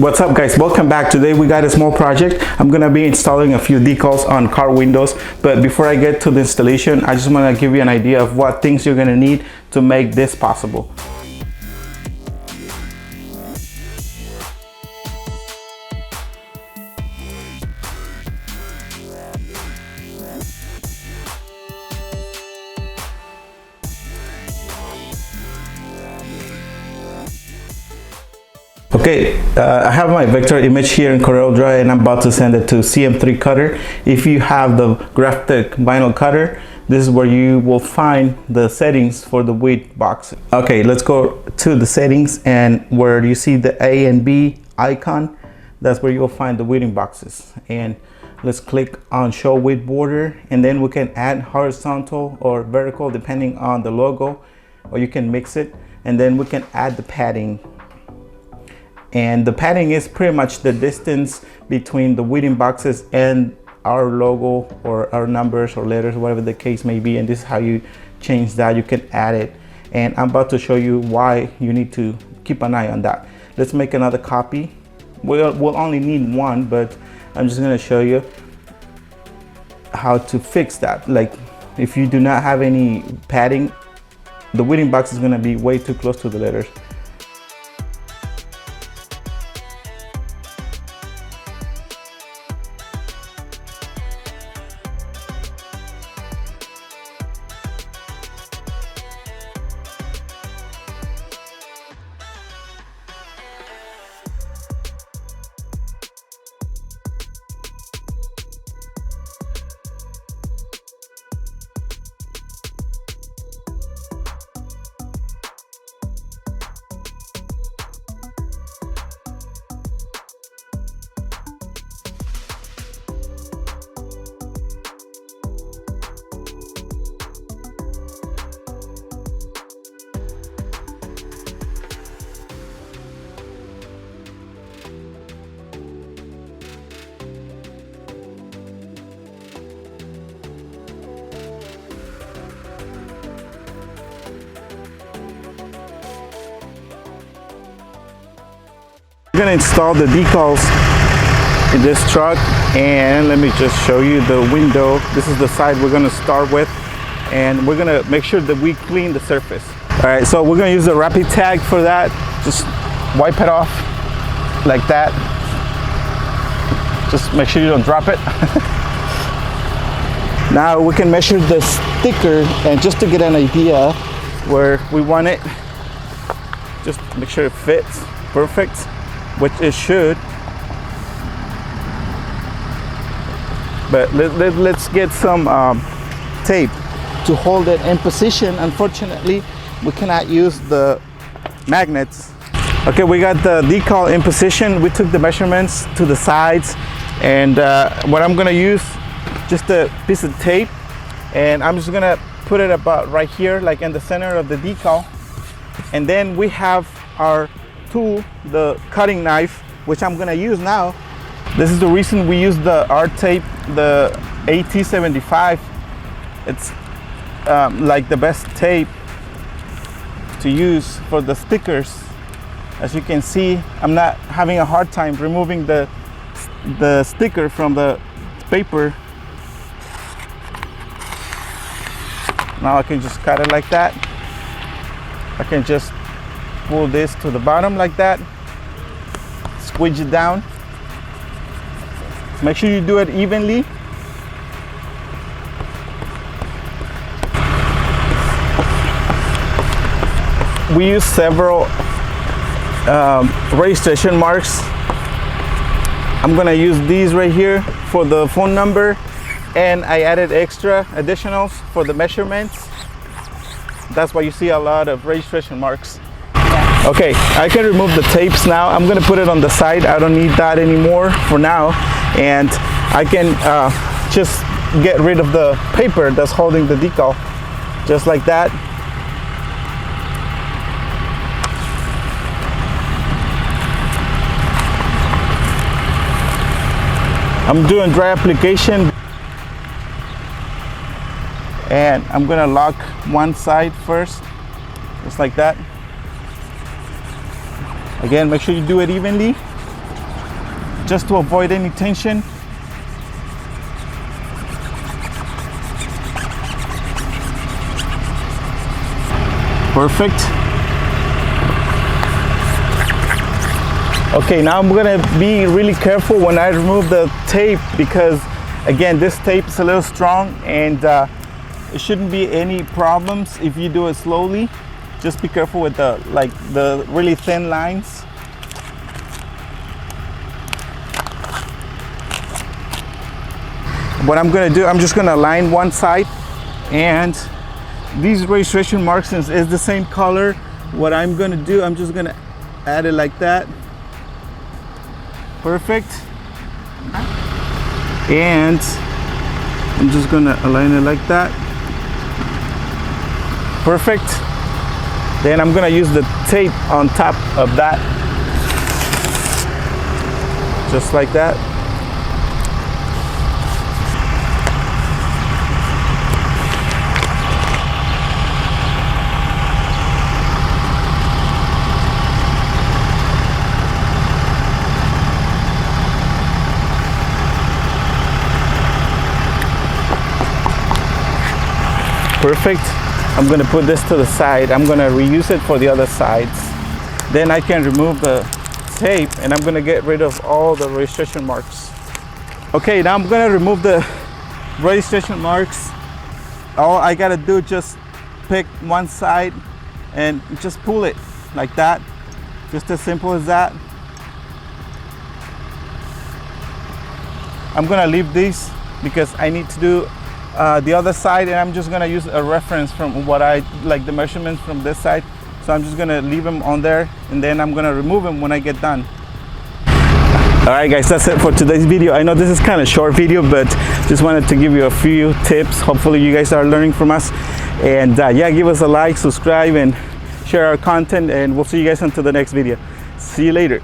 What's up guys, welcome back. Today we got a small project. I'm gonna be installing a few decals on car windows, but before I get to the installation, I just want to give you an idea of what things you're gonna need to make this possible. Okay, I have my vector image here in CorelDRAW and I'm about to send it to CM3 cutter. If you have the graphic vinyl cutter, this is where you will find the settings for the width box. Okay, let's go to the settings, and where you see the A and B icon, that's where you'll find the width boxes. And let's click on show width border, and then we can add horizontal or vertical depending on the logo, or you can mix it, and then we can add the padding. And the padding is pretty much the distance between the width boxes and our logo or our numbers or letters, whatever the case may be. And this is how you change that. You can add it, and I'm about to show you why you need to keep an eye on that. Let's make another copy. We'll only need one, but I'm just going to show you how to fix that. Like, if you do not have any padding, the width box is going to be way too close to the letters. We're gonna install the decals in this truck, and let me just show you the window. This is the side we're gonna start with, and we're gonna make sure that we clean the surface. All right, so we're gonna use the rapid tag for that. Just wipe it off like that. Just make sure you don't drop it. Now we can measure the sticker, and just to get an idea where we want it, just make sure it fits perfect, which it should. But let's get some tape to hold it in position. Unfortunately, we cannot use the magnets. Okay, we got the decal in position. We took the measurements to the sides, and what I'm gonna use, just a piece of tape, and I'm just gonna put it about right here, like in the center of the decal. And then we have our tool, the cutting knife, which I'm gonna use now. This is the reason we use the art tape, the AT75. It's like the best tape to use for the stickers. As you can see, I'm not having a hard time removing the sticker from the paper. Now I can just cut it like that. I can just pull this to the bottom like that, squeeze it down. Make sure you do it evenly. We use several registration marks. I'm gonna use these right here for the phone number, and I added extra additionals for the measurements. That's why you see a lot of registration marks. Okay, I can remove the tapes now. I'm gonna put it on the side. I don't need that anymore for now. And I can just get rid of the paper that's holding the decal, just like that. I'm doing dry application, and I'm gonna lock one side first, just like that. Again, make sure you do it evenly. just to avoid any tension. Perfect. Okay, now I'm gonna be really careful when I remove the tape, because again, this tape is a little strong, and it shouldn't be any problems if you do it slowly. Just be careful with the really thin lines. What I'm gonna do, I'm just gonna line one side, and these registration marks, since it's the same color, what I'm gonna do, I'm just gonna add it like that. Perfect. And I'm just gonna align it like that. Perfect. Then I'm gonna use the tape on top of that, just like that. Perfect. I'm gonna put this to the side. I'm gonna reuse it for the other sides. Then I can remove the tape, and I'm gonna get rid of all the registration marks. Okay, now I'm gonna remove the registration marks. All I gotta do, just pick one side and just pull it like that. Just as simple as that. I'm gonna leave these because I need to do the other side, and I'm just gonna use a reference from what I like, the measurements from this side. So I'm just gonna leave them on there, and then I'm gonna remove them when I get done. All right, guys, that's it for today's video. I know this is kind of short video, but just wanted to give you a few tips. Hopefully you guys are learning from us, and yeah, give us a like, subscribe, and share our content, and we'll see you guys until the next video. See you later.